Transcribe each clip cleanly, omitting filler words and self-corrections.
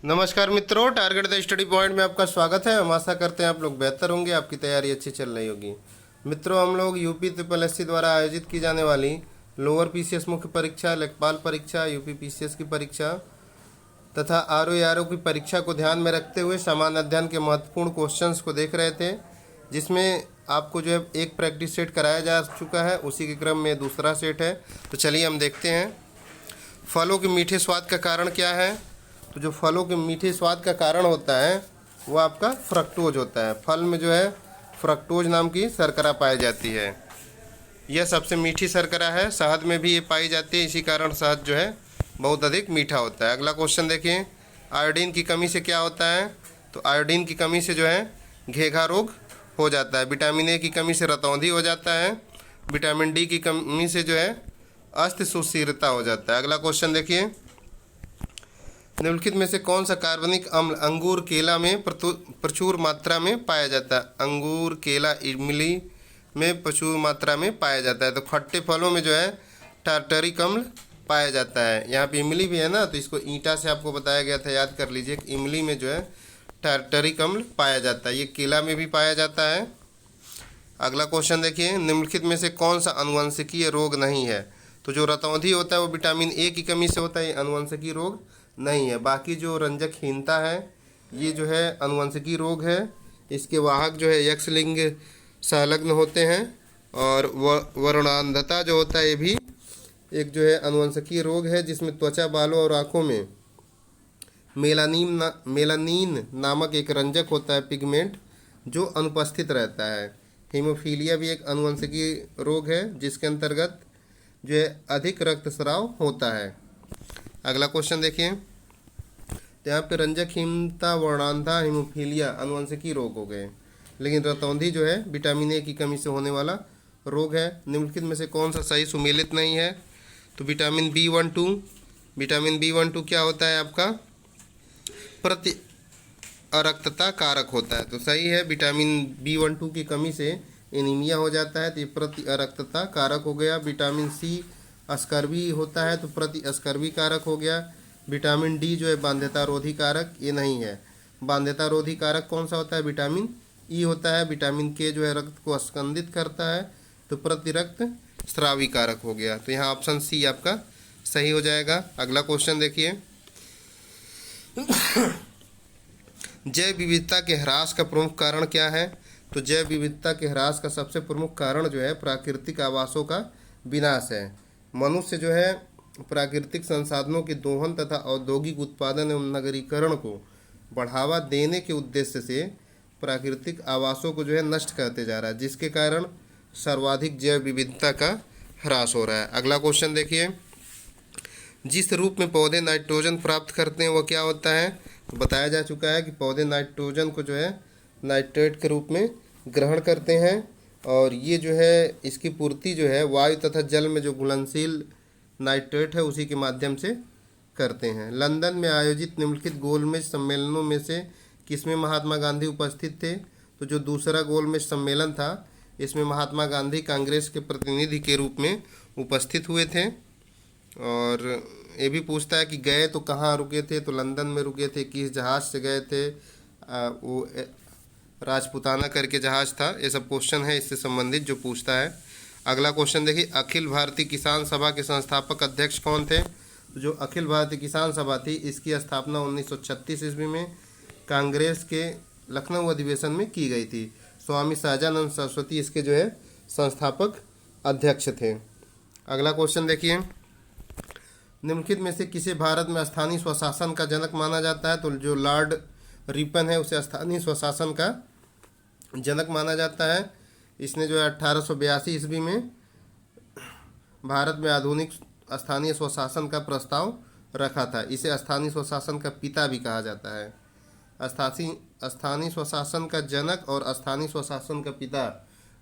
नमस्कार मित्रों, target the study point में आपका स्वागत है। हम आशा करते हैं आप लोग बेहतर होंगे, आपकी तैयारी अच्छी चल रही होगी। मित्रों, हम लोग यूपी ट्रिपल एस सी द्वारा आयोजित की जाने वाली लोअर पीसीएस मुख्य परीक्षा, लेखपाल परीक्षा, यूपी पीसीएस की परीक्षा तथा आरओ की परीक्षा को ध्यान में रखते हुए सामान्य अध्ययन के महत्वपूर्ण क्वेश्चंस को देख रहे थे, जिसमें आपको जो है एक प्रैक्टिस सेट कराया जा चुका है, उसी के क्रम में दूसरा सेट है। तो चलिए हम देखते हैं। फलों के मीठे स्वाद का कारण क्या है? तो जो फलों के मीठे स्वाद का कारण होता है वो आपका फ्रक्टोज होता है। फल में जो है फ्रक्टोज नाम की शर्करा पाई जाती है। यह सबसे मीठी शर्करा है। शहद में भी ये पाई जाती है, इसी कारण शहद जो है बहुत अधिक मीठा होता है। अगला क्वेश्चन देखिए, आयोडीन की कमी से क्या होता है? तो आयोडीन की कमी से जो है घेघा रोग हो जाता है। विटामिन ए की कमी से रतौंधी हो जाता है। विटामिन डी की कमी से जो है अस्त सुशीरता हो जाता है। अगला क्वेश्चन देखिए, निम्नलिखित में से कौन सा कार्बनिक अम्ल अंगूर केला में प्रचुर मात्रा में पाया जाता है? अंगूर केला इमली में प्रचुर मात्रा में पाया जाता है। तो खट्टे फलों में जो है टार्टरिक अम्ल पाया जाता है। यहाँ पे इमली भी है ना, तो इसको ईंटा से आपको बताया गया था, याद कर लीजिए। इमली में जो है टार्टरिक अम्ल पाया जाता है। ये केला में भी पाया जाता है। अगला क्वेश्चन देखिए, निम्नलिखित में से कौन सा अनुवंशिकीय रोग नहीं है? तो जो रतौंधी होता है वो विटामिन ए की कमी से होता है, ये अनुवंशिकीय रोग नहीं है। बाकी जो रंजकहीनता है ये जो है अनुवंशिकीय रोग है। इसके वाहक जो है एक्स लिंग संलग्न होते हैं। और वर्णांधता जो होता है ये भी एक जो है अनुवंशिकीय रोग है, जिसमें त्वचा, बालों और आँखों में मेलानिन नामक एक रंजक होता है, पिगमेंट, जो अनुपस्थित रहता है। हीमोफीलिया भी एक अनुवंशिकीय रोग है, जिसके अंतर्गत जो है अधिक रक्तस्राव होता है। अगला क्वेश्चन देखिए, तो यहाँ पे रंजकहीनता, वर्णांधा, हीमोफीलिया अनुवंशिकीय रोग हो गए, लेकिन रतौंधी जो है विटामिन ए की कमी से होने वाला रोग है। निम्नलिखित में से कौन सा सही सुमेलित नहीं है? तो विटामिन B12। विटामिन B12 क्या होता है आपका? प्रति अरक्तता कारक होता है। तो सही है, विटामिन B12 की कमी से एनीमिया हो जाता है, तो ये प्रति अरक्तता कारक हो गया। विटामिन C अस्कर्वी होता है, तो प्रति अस्कर्वी कारक हो गया। विटामिन डी जो है बाध्यता रोधी कारक, ये नहीं है। बाध्यता रोधी कारक कौन सा होता है? विटामिन ई होता है। विटामिन के जो है रक्त को अस्कंदित करता है, तो प्रतिरक्त स्रावी कारक हो गया। तो यहाँ ऑप्शन सी आपका सही हो जाएगा। अगला क्वेश्चन देखिए, जैव विविधता के ह्रास का प्रमुख कारण क्या है? तो जैव विविधता के ह्रास का सबसे प्रमुख कारण जो है प्राकृतिक आवासों का विनाश है। मनुष्य जो है प्राकृतिक संसाधनों के दोहन तथा औद्योगिक उत्पादन एवं नगरीकरण को बढ़ावा देने के उद्देश्य से प्राकृतिक आवासों को जो है नष्ट करते जा रहा है, जिसके कारण सर्वाधिक जैव विविधता का ह्रास हो रहा है। अगला क्वेश्चन देखिए, जिस रूप में पौधे नाइट्रोजन प्राप्त करते हैं वह क्या होता है? तो बताया जा चुका है कि पौधे नाइट्रोजन को जो है नाइट्रेट के रूप में ग्रहण करते हैं, और ये जो है इसकी पूर्ति जो है वायु तथा जल में जो घुलनशील नाइट्रेट है उसी के माध्यम से करते हैं। लंदन में आयोजित निम्नलिखित गोलमेज सम्मेलनों में से किसमें महात्मा गांधी उपस्थित थे? तो जो दूसरा गोलमेज सम्मेलन था, इसमें महात्मा गांधी कांग्रेस के प्रतिनिधि के रूप में उपस्थित हुए थे। और ये भी पूछता है कि गए तो कहाँ रुके थे? तो लंदन में रुके थे। किस जहाज़ से गए थे? वो राजपुताना करके जहाज़ था। ये सब क्वेश्चन है इससे संबंधित जो पूछता है। अगला क्वेश्चन देखिए, अखिल भारतीय किसान सभा के संस्थापक अध्यक्ष कौन थे? तो जो अखिल भारतीय किसान सभा थी, इसकी स्थापना 1936 ईस्वी में कांग्रेस के लखनऊ अधिवेशन में की गई थी। स्वामी सहजानंद सरस्वती इसके जो है संस्थापक अध्यक्ष थे। अगला क्वेश्चन देखिए, निम्नलिखित में से किसे भारत में स्थानीय स्वशासन का जनक माना जाता है? तो जो लॉर्ड रिपन है उसे स्थानीय स्वशासन का जनक माना जाता है। इसने जो है 1882 ईस्वी में भारत में आधुनिक स्थानीय स्वशासन का प्रस्ताव रखा था। इसे स्थानीय स्वशासन का पिता भी कहा जाता है। स्थानीय स्वशासन का जनक और स्थानीय स्वशासन का पिता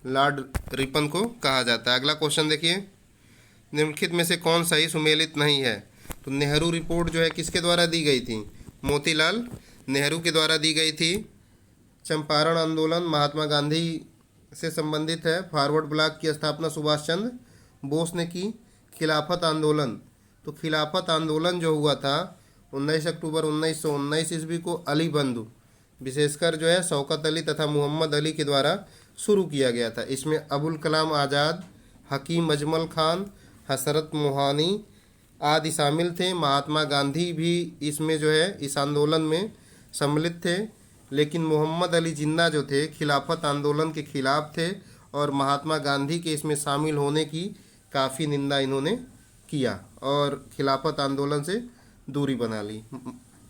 लॉर्ड रिपन को कहा जाता है। अगला क्वेश्चन देखिए, निम्नलिखित में से कौन सही सुमेलित नहीं है? तो नेहरू रिपोर्ट जो है किसके द्वारा दी गई थी? मोतीलाल नेहरू के द्वारा दी गई थी। चंपारण आंदोलन महात्मा गांधी से संबंधित है। फॉरवर्ड ब्लॉक की स्थापना सुभाष चंद्र बोस ने की। खिलाफत आंदोलन, तो खिलाफत आंदोलन जो हुआ था 19 अक्टूबर 1919 ईस्वी को अली बंधु, विशेषकर जो है शौकत अली तथा मोहम्मद अली के द्वारा शुरू किया गया था। इसमें अबुल कलाम आज़ाद, हकीम अजमल खान, हसरत मोहानी आदि शामिल थे। महात्मा गांधी भी इसमें जो है इस आंदोलन में सम्मिलित थे, लेकिन मोहम्मद अली जिन्ना जो थे खिलाफत आंदोलन के खिलाफ थे और महात्मा गांधी के इसमें शामिल होने की काफ़ी निंदा इन्होंने किया और खिलाफत आंदोलन से दूरी बना ली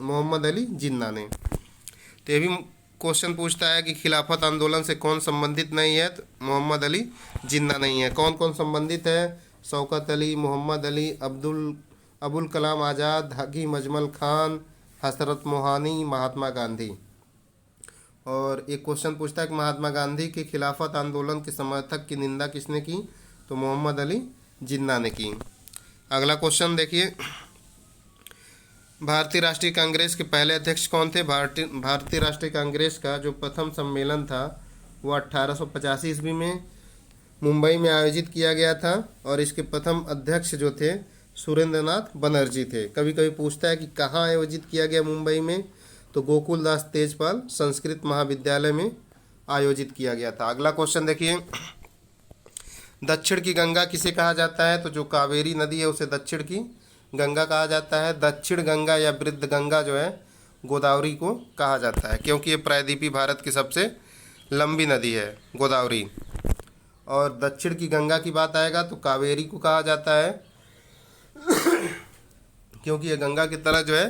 मोहम्मद अली जिन्ना ने। तो ये भी क्वेश्चन पूछता है कि खिलाफत आंदोलन से कौन संबंधित नहीं है, तो मोहम्मद अली जिन्ना नहीं है। कौन कौन संबंधित है? शौकत अली, मोहम्मद अली, अबुल कलाम आज़ाद, हकीम अजमल खान, हसरत मोहानी, महात्मा गांधी। और एक क्वेश्चन पूछता है कि महात्मा गांधी के खिलाफत आंदोलन के समर्थक की निंदा किसने की? तो मोहम्मद अली जिन्ना ने की। अगला क्वेश्चन देखिए, भारतीय राष्ट्रीय कांग्रेस के पहले अध्यक्ष कौन थे? भारतीय राष्ट्रीय कांग्रेस का जो प्रथम सम्मेलन था वो 1885 ईस्वी में मुंबई में आयोजित किया गया था और इसके प्रथम अध्यक्ष जो थे सुरेंद्रनाथ बनर्जी थे। कभी कभी पूछता है कि कहाँ आयोजित किया गया मुंबई में, तो गोकुलदास तेजपाल संस्कृत महाविद्यालय में आयोजित किया गया था। अगला क्वेश्चन देखिए, दक्षिण की गंगा किसे कहा जाता है? तो जो कावेरी नदी है उसे दक्षिण की गंगा कहा जाता है। दक्षिण गंगा या वृद्ध गंगा जो है गोदावरी को कहा जाता है, क्योंकि ये प्रायद्वीपीय भारत की सबसे लंबी नदी है गोदावरी। और दक्षिण की गंगा की बात आएगा तो कावेरी को कहा जाता है, क्योंकि ये गंगा की तरह जो है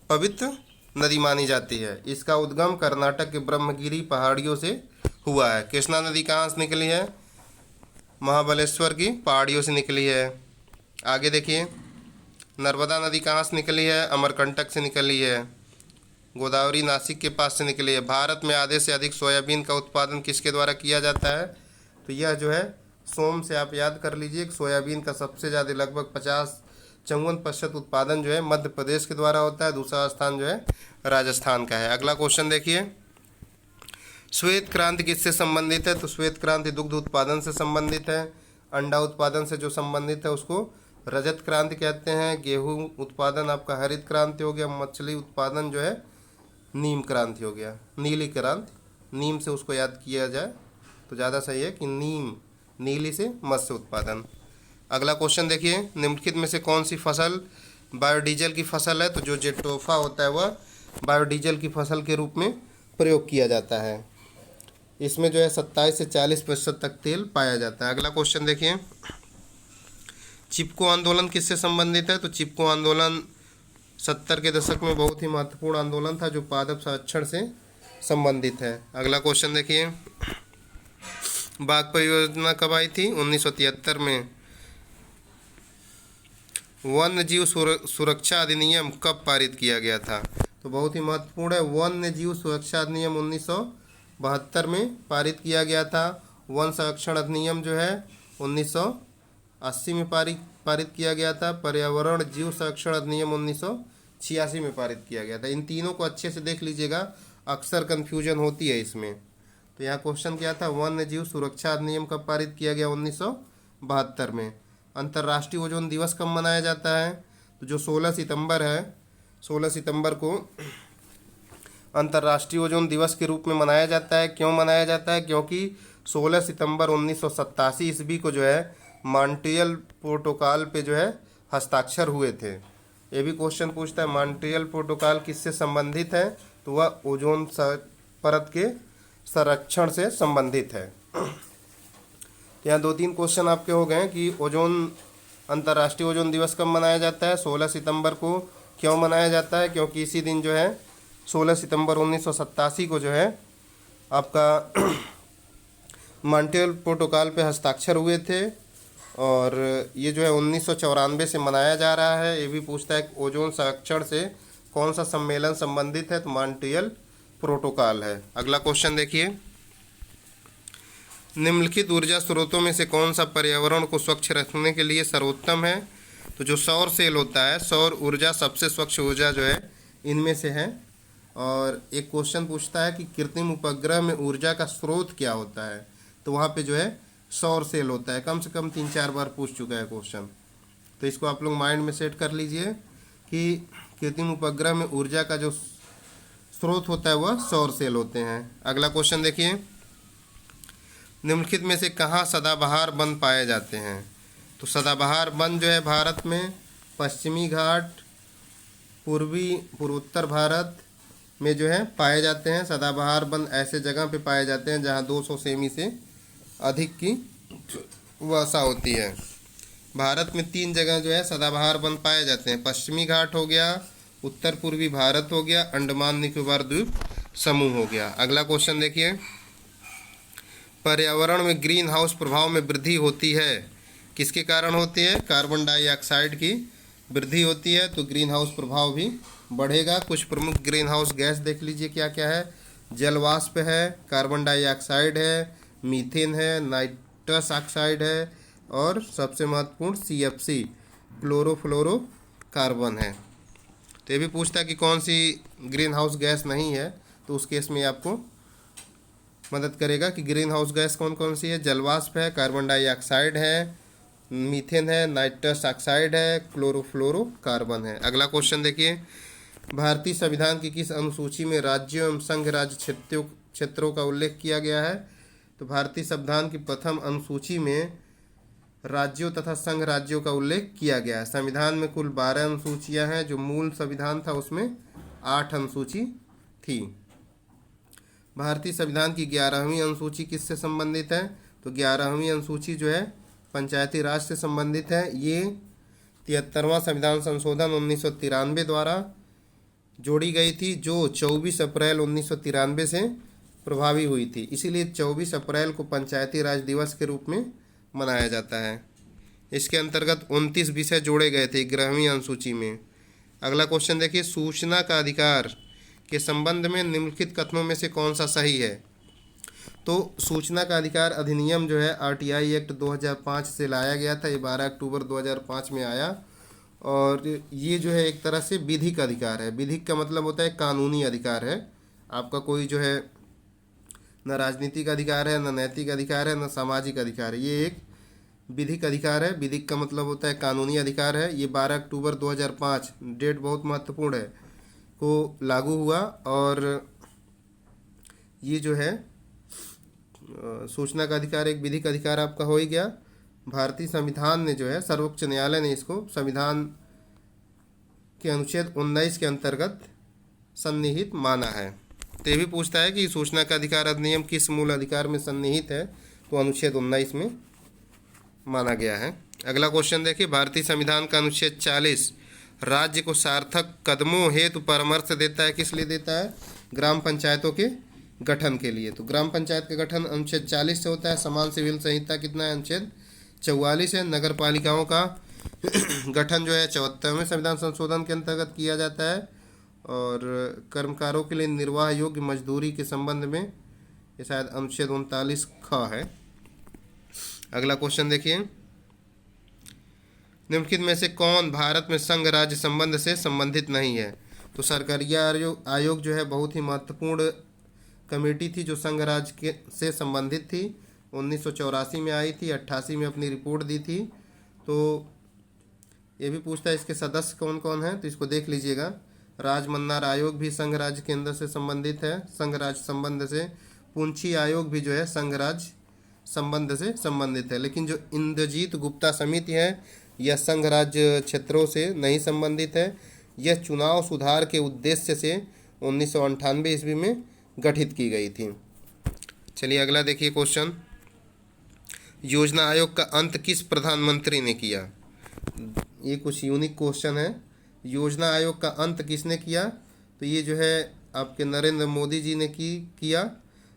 पवित्र नदी मानी जाती है। इसका उद्गम कर्नाटक के ब्रह्मगिरी पहाड़ियों से हुआ है। कृष्णा नदी कहाँ से निकली है? महाबलेश्वर की पहाड़ियों से निकली है। आगे देखिए, नर्मदा नदी कहाँ से निकली है? अमरकंटक से निकली है। गोदावरी नासिक के पास से निकली है। भारत में आधे से अधिक सोयाबीन का उत्पादन किसके द्वारा किया जाता है? तो यह जो है सोम से आप याद कर लीजिए, सोयाबीन का सबसे ज़्यादा लगभग 54% उत्पादन जो है मध्य प्रदेश के द्वारा होता है। दूसरा स्थान जो है राजस्थान का है। अगला क्वेश्चन देखिए, श्वेत क्रांति किससे संबंधित है? तो श्वेत क्रांति दुग्ध उत्पादन से संबंधित है। अंडा उत्पादन से जो संबंधित है उसको रजत क्रांति कहते हैं। गेहूं उत्पादन आपका हरित क्रांति हो गया। मछली उत्पादन जो है नीम क्रांति हो गया, नीली क्रांति। नीम से उसको याद किया जाए तो ज़्यादा सही है कि नीम, नीली से मत्स्य उत्पादन। अगला क्वेश्चन देखिए, निम्नलिखित में से कौन सी फसल बायोडीजल की फसल है? तो जो जेटोफा होता है वह बायोडीजल की फसल के रूप में प्रयोग किया जाता है। इसमें जो है 27 से 40% तक तेल पाया जाता है। अगला क्वेश्चन देखिए, चिपको आंदोलन किससे संबंधित है? तो चिपको आंदोलन 70 के दशक में बहुत ही महत्वपूर्ण आंदोलन था जो पादप संरक्षण से संबंधित है। अगला क्वेश्चन देखिए, बाघ परियोजना कब आई थी? 1973 में। वन्य जीव सुरक्षा अधिनियम कब पारित किया गया था? तो बहुत ही महत्वपूर्ण है, वन्य जीव सुरक्षा अधिनियम 1972 में पारित किया गया था। वन संरक्षण अधिनियम जो है 1980 में पारित किया गया था। पर्यावरण जीव संरक्षण अधिनियम 1986 में पारित किया गया था। इन तीनों को अच्छे से देख लीजिएगा, अक्सर कन्फ्यूजन होती है इसमें। तो यहाँ क्वेश्चन क्या था? वन्य जीव सुरक्षा अधिनियम कब पारित किया गया? 1972 में। अंतर्राष्ट्रीय ओजोन दिवस कब मनाया जाता है? तो जो 16 सितंबर है, 16 सितंबर को अंतर्राष्ट्रीय ओजोन दिवस के रूप में मनाया जाता है। क्यों मनाया जाता है? क्योंकि 16 सितंबर 1987 ईस्वी को जो है मॉन्ट्रियल प्रोटोकॉल पे जो है हस्ताक्षर हुए थे। ये भी क्वेश्चन पूछता है मॉन्ट्रियल प्रोटोकॉल किससे संबंधित है? तो वह ओजोन परत के संरक्षण से संबंधित है। यहाँ 2-3 क्वेश्चन आपके हो गए कि अंतर्राष्ट्रीय ओजोन दिवस कब मनाया जाता है? 16 सितंबर को। क्यों मनाया जाता है? क्योंकि इसी दिन जो है 16 सितंबर 1987 को जो है आपका मॉन्ट्रियल प्रोटोकॉल पे हस्ताक्षर हुए थे और ये जो है 1994 से मनाया जा रहा है। ये भी पूछता है कि ओजोन संरक्षण से कौन सा सम्मेलन संबंधित है? तो मॉन्ट्रियल प्रोटोकॉल है। अगला क्वेश्चन देखिए, निम्नलिखित ऊर्जा स्रोतों में से कौन सा पर्यावरण को स्वच्छ रखने के लिए सर्वोत्तम है? तो जो सौर सेल होता है, सौर ऊर्जा सबसे स्वच्छ ऊर्जा जो है इनमें से है। और एक क्वेश्चन पूछता है कि कृत्रिम उपग्रह में ऊर्जा का स्रोत क्या होता है? तो वहाँ पे जो है सौर सेल होता है। कम से कम 3-4 बार पूछ चुका है क्वेश्चन, तो इसको आप लोग माइंड में सेट कर लीजिए कि कृत्रिम उपग्रह में ऊर्जा का जो स्रोत होता है वह सौर सेल होते हैं। अगला क्वेश्चन देखिए, निम्नलिखित में से कहाँ सदाबहार वन पाए जाते हैं? तो सदाबहार वन जो है भारत में पश्चिमी घाट, पूर्वोत्तर भारत में जो है पाए जाते हैं। सदाबहार वन ऐसे जगह पे पाए जाते हैं जहाँ 200 सेमी से अधिक की वर्षा होती है। भारत में 3 जगह जो है सदाबहार वन पाए जाते हैं। पश्चिमी घाट हो गया, उत्तर पूर्वी भारत हो गया, अंडमान निकोबार द्वीप समूह हो गया। अगला क्वेश्चन देखिए, पर्यावरण में ग्रीन हाउस प्रभाव में वृद्धि होती है, किसके कारण होती है? कार्बन डाइऑक्साइड की वृद्धि होती है तो ग्रीन हाउस प्रभाव भी बढ़ेगा। कुछ प्रमुख ग्रीन हाउस गैस देख लीजिए क्या क्या है। जल वाष्प है, कार्बन डाइऑक्साइड है, मीथेन है, नाइट्रस ऑक्साइड है और सबसे महत्वपूर्ण CFC क्लोरोफ्लोरोकार्बन है। तो ये भी पूछता है कि कौन सी ग्रीन हाउस गैस नहीं है, तो उस केस में आपको मदद करेगा कि ग्रीन हाउस गैस कौन कौन सी है। जलवाष्प है, कार्बन डाइऑक्साइड है, मीथेन है, नाइट्रस ऑक्साइड है, क्लोरोफ्लोरोकार्बन है। अगला क्वेश्चन देखिए, भारतीय संविधान की किस अनुसूची में राज्यों एवं संघ राज्य क्षेत्रों का उल्लेख किया गया है? तो भारतीय संविधान की प्रथम अनुसूची में राज्यों तथा संघ राज्यों का उल्लेख किया गया है। संविधान में कुल 12 अनुसूचियां हैं, जो मूल संविधान था उसमें 8 अनुसूची थी। भारतीय संविधान की 11वीं अनुसूची किससे संबंधित है? तो 11वीं अनुसूची जो है पंचायती राज से संबंधित है। ये 73वां संविधान संशोधन 1993 द्वारा जोड़ी गई थी, जो 24 अप्रैल 1993 से प्रभावी हुई थी। इसीलिए 24 अप्रैल को पंचायती राज दिवस के रूप में मनाया जाता है। इसके अंतर्गत 29 विषय जोड़े गए थे 11वीं अनुसूची में। अगला क्वेश्चन देखिए, सूचना का अधिकार के संबंध में निम्नलिखित कथनों में से कौन सा सही है? तो सूचना का अधिकार अधिनियम जो है RTI एक्ट 2005 से लाया गया था। ये 12 अक्टूबर 2005 में आया और ये जो है एक तरह से विधिक अधिकार है। विधिक का मतलब होता है कानूनी अधिकार है। आपका कोई जो है न राजनीतिक अधिकार है, न नैतिक अधिकार है, न सामाजिक अधिकार है। ये एक विधिक अधिकार है। विधिक का मतलब होता है कानूनी अधिकार है। ये 12 अक्टूबर 2005 डेट बहुत महत्वपूर्ण है को लागू हुआ और ये जो है सूचना का अधिकार एक विधिक अधिकार आपका हो ही गया। भारतीय संविधान ने जो है सर्वोच्च न्यायालय ने इसको संविधान के अनुच्छेद 19 के अंतर्गत सन्निहित माना है। तो ये भी पूछता है कि सूचना का अधिकार अधिनियम किस मूल अधिकार में सन्निहित है? तो अनुच्छेद 19 में माना गया है। अगला क्वेश्चन देखिए, भारतीय संविधान का अनुच्छेद 40 राज्य को सार्थक कदमों हेतु परामर्श देता है। किस लिए देता है? ग्राम पंचायतों के गठन के लिए। तो ग्राम पंचायत का गठन अनुच्छेद 40 से होता है। समान सिविल संहिता कितना है? अनुच्छेद 44 है। नगर पालिकाओं का गठन जो है 74वें संविधान संशोधन के अंतर्गत किया जाता है और कर्मकारों के लिए निर्वाह योग्य मजदूरी के संबंध में ये शायद अनुच्छेद 39 ख है। अगला क्वेश्चन देखिए, निम्नलिखित में से कौन भारत में संघ राज्य संबंध से संबंधित नहीं है? तो सरकारिया आयोग जो है बहुत ही महत्वपूर्ण कमेटी थी जो संघ राज्य से संबंधित थी। 1984 में आई थी, 88 में अपनी रिपोर्ट दी थी। तो ये भी पूछता है इसके सदस्य कौन कौन हैं, तो इसको देख लीजिएगा। राजमन्नार आयोग भी संघ राज्य केंद्र से संबंधित है, संघ राज्य संबंध से। पुंछी आयोग भी जो है संघ राज्य संबंध से संबंधित है। लेकिन जो इंद्रजीत गुप्ता समिति है यह संघ राज्य क्षेत्रों से नहीं संबंधित है। यह चुनाव सुधार के उद्देश्य से 1998 ईस्वी में गठित की गई थी। चलिए अगला देखिए क्वेश्चन, योजना आयोग का अंत किस प्रधानमंत्री ने किया? ये कुछ यूनिक क्वेश्चन है। योजना आयोग का अंत किसने किया? तो ये जो है आपके नरेंद्र मोदी जी ने किया।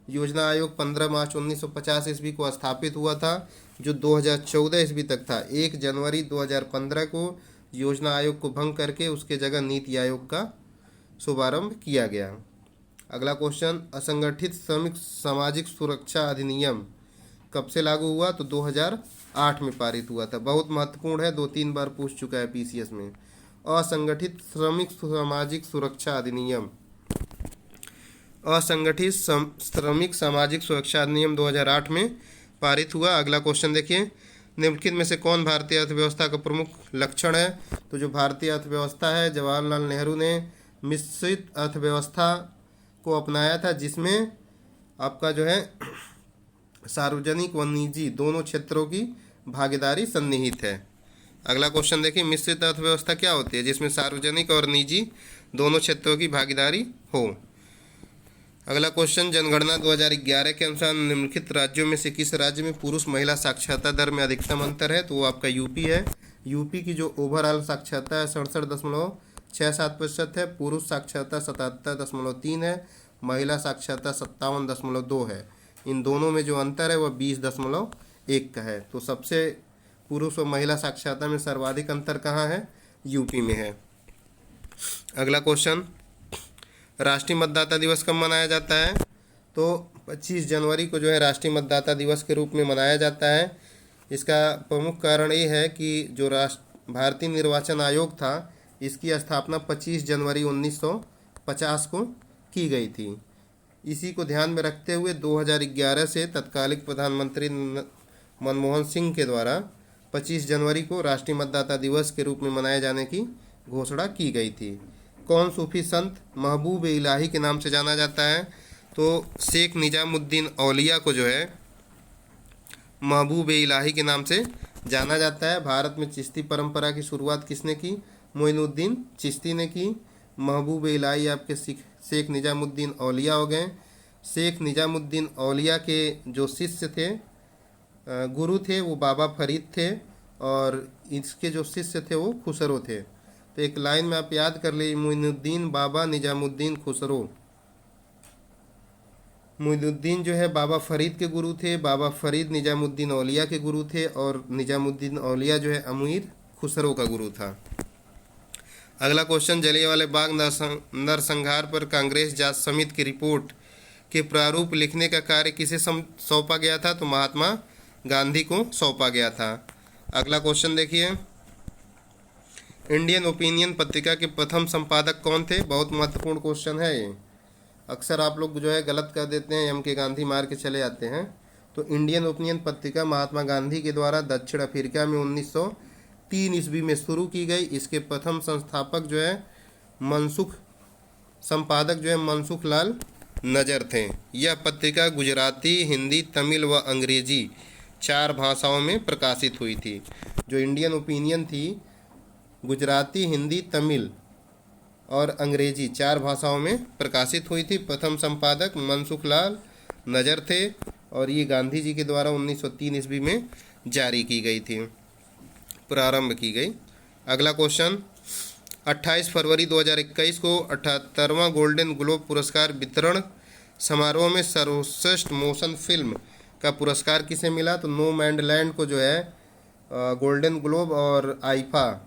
योजना आयोग 15 मार्च 1950 ईस्वी को स्थापित हुआ था, जो 2014 ईस्वी तक था। 1 जनवरी 2015 को योजना आयोग को भंग करके उसके जगह नीति आयोग का शुभारंभ किया गया। अगला क्वेश्चन, असंगठित श्रमिक सामाजिक सुरक्षा अधिनियम कब से लागू हुआ? तो 2008 में पारित हुआ था। बहुत महत्वपूर्ण है, 2-3 बार पूछ चुका है PCS में। असंगठित श्रमिक सामाजिक सुरक्षा अधिनियम, असंगठित श्रमिक सामाजिक सुरक्षा अधिनियम 2008 में पारित हुआ। अगला क्वेश्चन देखिए, निम्नलिखित में से कौन भारतीय अर्थव्यवस्था का प्रमुख लक्षण है? तो जो भारतीय अर्थव्यवस्था है, जवाहरलाल नेहरू ने मिश्रित अर्थव्यवस्था को अपनाया था, जिसमें आपका जो है सार्वजनिक व निजी दोनों क्षेत्रों की भागीदारी सन्निहित है। अगला क्वेश्चन देखिए, मिश्रित अर्थव्यवस्था क्या होती है? जिसमें सार्वजनिक और निजी दोनों क्षेत्रों की भागीदारी हो। अगला क्वेश्चन, जनगणना 2011 के अनुसार निम्नलिखित राज्यों में से किस राज्य में पुरुष महिला साक्षरता दर में अधिकतम अंतर है? तो वो आपका यूपी है। यूपी की जो ओवरऑल साक्षरता है 67.67% है, पुरुष साक्षरता 77.3 है, महिला साक्षरता 57.2 है। इन दोनों में जो अंतर है वह 20.1 का है। तो सबसे पुरुष और महिला साक्षरता में सर्वाधिक अंतर कहाँ है? यूपी में है। अगला क्वेश्चन, राष्ट्रीय मतदाता दिवस कब मनाया जाता है? तो 25 जनवरी को जो है राष्ट्रीय मतदाता दिवस के रूप में मनाया जाता है। इसका प्रमुख कारण ये है कि जो भारतीय निर्वाचन आयोग था, इसकी स्थापना 25 जनवरी 1950 को की गई थी। इसी को ध्यान में रखते हुए 2011 से तत्कालीन प्रधानमंत्री मनमोहन सिंह के द्वारा 25 जनवरी को राष्ट्रीय मतदाता दिवस के रूप में मनाए जाने की घोषणा की गई थी। कौन सूफी संत महबूब इलाही के नाम से जाना जाता है? तो शेख निजामुद्दीन औलिया को जो है महबूब इलाही के नाम से जाना जाता है। भारत में चिश्ती परंपरा की शुरुआत किसने की? मोइनुद्दीन चिश्ती ने की। महबूब इलाही आपके शेख निजामुद्दीन औलिया हो गए। शेख निजामुद्दीन औलिया के जो शिष्य थे, गुरु थे, वो बाबा फरीद थे, और इसके जो शिष्य थे वो खुसरो थे। तो एक लाइन में आप याद कर लीजिए, मोइनुद्दीन बाबा निजामुद्दीन खुसरो। मोइनुद्दीन जो है बाबा फरीद के गुरु थे, बाबा फरीद निजामुद्दीन औलिया के गुरु थे, और निजामुद्दीन औलिया जो है अमीर खुसरो का गुरु था। अगला क्वेश्चन, जलियांवाला बाग नरसंहार पर कांग्रेस जांच समिति की रिपोर्ट के प्रारूप लिखने का कार्य किसे सौंपा गया था? तो महात्मा गांधी को सौंपा गया था। अगला क्वेश्चन देखिए, इंडियन ओपिनियन पत्रिका के प्रथम संपादक कौन थे? बहुत महत्वपूर्ण क्वेश्चन है ये। अक्सर आप लोग जो है गलत कर देते हैं, एम के गांधी मार के चले जाते हैं। तो इंडियन ओपिनियन पत्रिका महात्मा गांधी के द्वारा दक्षिण अफ्रीका में 1903 ईस्वी में शुरू की गई। इसके प्रथम संस्थापक जो है संपादक जो है मनसुख लाल नजर थे। यह पत्रिका गुजराती, हिंदी, तमिल व अंग्रेजी 4 भाषाओं में प्रकाशित हुई थी। जो इंडियन ओपिनियन थी गुजराती, हिंदी, तमिल और अंग्रेजी 4 भाषाओं में प्रकाशित हुई थी। प्रथम संपादक मनसुख लाल नजर थे, और ये गांधी जी के द्वारा 1903 ईस्वी में जारी की गई थी, प्रारंभ की गई। अगला क्वेश्चन, 28 फरवरी 2021 को 78वां गोल्डन ग्लोब पुरस्कार वितरण समारोह में सर्वश्रेष्ठ मोशन फिल्म का पुरस्कार किसे मिला? तो नोमैडलैंड को जो है गोल्डन ग्लोब और आईफा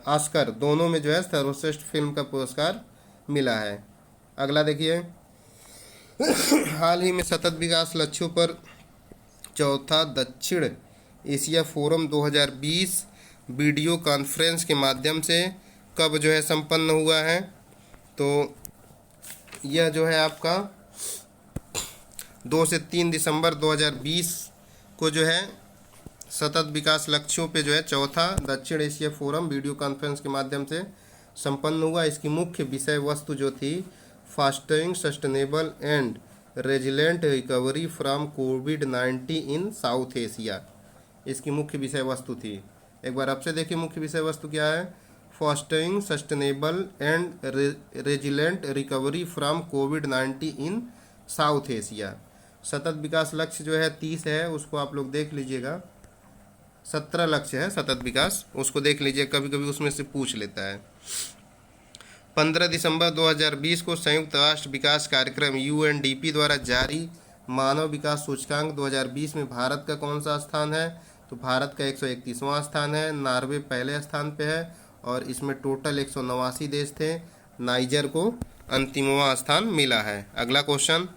ऑस्कर दोनों में जो है सर्वश्रेष्ठ फिल्म का पुरस्कार मिला है। अगला देखिए, हाल ही में सतत विकास लक्ष्यों पर चौथा दक्षिण एशिया फोरम 2020 वीडियो कॉन्फ्रेंस के माध्यम से कब जो है संपन्न हुआ है? तो यह जो है आपका 2 से 3 दिसंबर 2020 को जो है सतत विकास लक्ष्यों पे जो है चौथा दक्षिण एशिया फोरम वीडियो कॉन्फ्रेंस के माध्यम से संपन्न हुआ। इसकी मुख्य विषय वस्तु जो थी, fostering sustainable and resilient recovery from कोविड-19 इन साउथ एशिया, इसकी मुख्य विषय वस्तु थी। एक बार आपसे देखिए मुख्य विषय वस्तु क्या है? Fostering sustainable and resilient recovery from कोविड-19 इन साउथ एशिया। सतत विकास लक्ष्य जो है 30 है, उसको आप लोग देख लीजिएगा। 17 लक्ष्य है सतत विकास, उसको देख लीजिए, कभी कभी उसमें से पूछ लेता है। 15 दिसंबर 2020 को संयुक्त राष्ट्र विकास कार्यक्रम UNDP द्वारा जारी मानव विकास सूचकांक 2020 में भारत का कौन सा स्थान है? तो भारत का 131वां स्थान है। नॉर्वे पहले स्थान पे है, और इसमें टोटल 189 देश थे। नाइजर को अंतिमवां स्थान मिला है। अगला क्वेश्चन,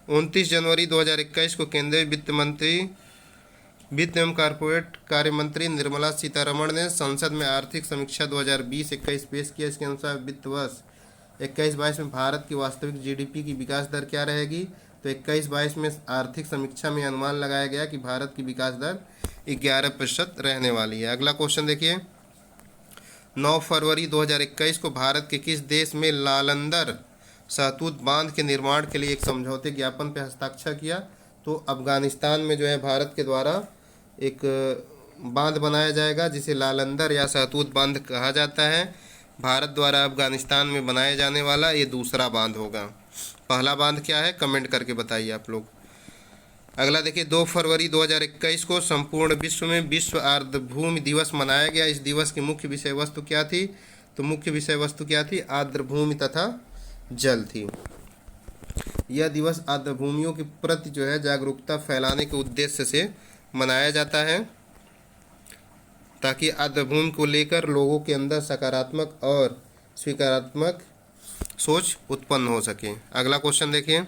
29 जनवरी 2021 को केंद्रीय वित्त एवं कॉर्पोरेट कार्य मंत्री निर्मला सीतारमण ने संसद में आर्थिक समीक्षा 2020-21 पेश किया। इसके अनुसार वित्त वर्ष 21-22 में भारत की वास्तविक GDP की विकास दर क्या रहेगी? तो 21-22 में आर्थिक समीक्षा में अनुमान लगाया गया कि भारत की विकास दर 11% रहने वाली है। अगला क्वेश्चन देखिए, 9 फरवरी 2021 को भारत के किस देश में लालंदर सहतूत बांध के निर्माण के लिए एक समझौते ज्ञापन पर हस्ताक्षर किया? तो अफगानिस्तान में जो है भारत के द्वारा एक बांध बनाया जाएगा जिसे लालंदर या सहतूत बांध कहा जाता है। भारत द्वारा अफगानिस्तान में बनाए जाने वाला ये दूसरा बांध होगा। पहला बांध क्या है, कमेंट करके बताइए आप लोग। अगला देखिए, 2 फरवरी 2021 को संपूर्ण विश्व में विश्व आर्द्रभूमि दिवस मनाया गया। इस दिवस की मुख्य विषय वस्तु क्या थी? तो मुख्य विषय वस्तु क्या थी? आर्द्रभूमि तथा जल थी। यह दिवस आर्द्रभूमियों के प्रति जो है जागरूकता फैलाने के उद्देश्य से मनाया जाता है ताकि आर्द्रभूमि को लेकर लोगों के अंदर सकारात्मक और स्वीकारात्मक सोच उत्पन्न हो सके। अगला क्वेश्चन देखिए,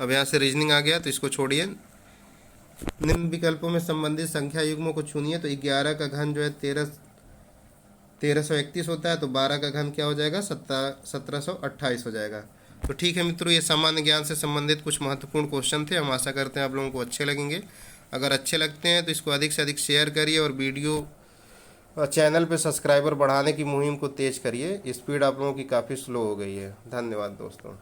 अब यहाँ से रीजनिंग आ गया तो इसको छोड़िए। निम्न विकल्पों में संबंधित संख्या युग्मों को चुनिए। तो 11 का घन जो है 1331 होता है, तो 12 का घन क्या हो जाएगा? 1728 हो जाएगा। तो ठीक है मित्रों, ये सामान्य ज्ञान से संबंधित कुछ महत्वपूर्ण क्वेश्चन थे। हम आशा करते हैं आप लोगों को अच्छे लगेंगे। अगर अच्छे लगते हैं तो इसको अधिक से अधिक शेयर करिए और वीडियो चैनल पे सब्सक्राइबर बढ़ाने की मुहिम को तेज करिए। स्पीड आप लोगों की काफ़ी स्लो हो गई है। धन्यवाद दोस्तों।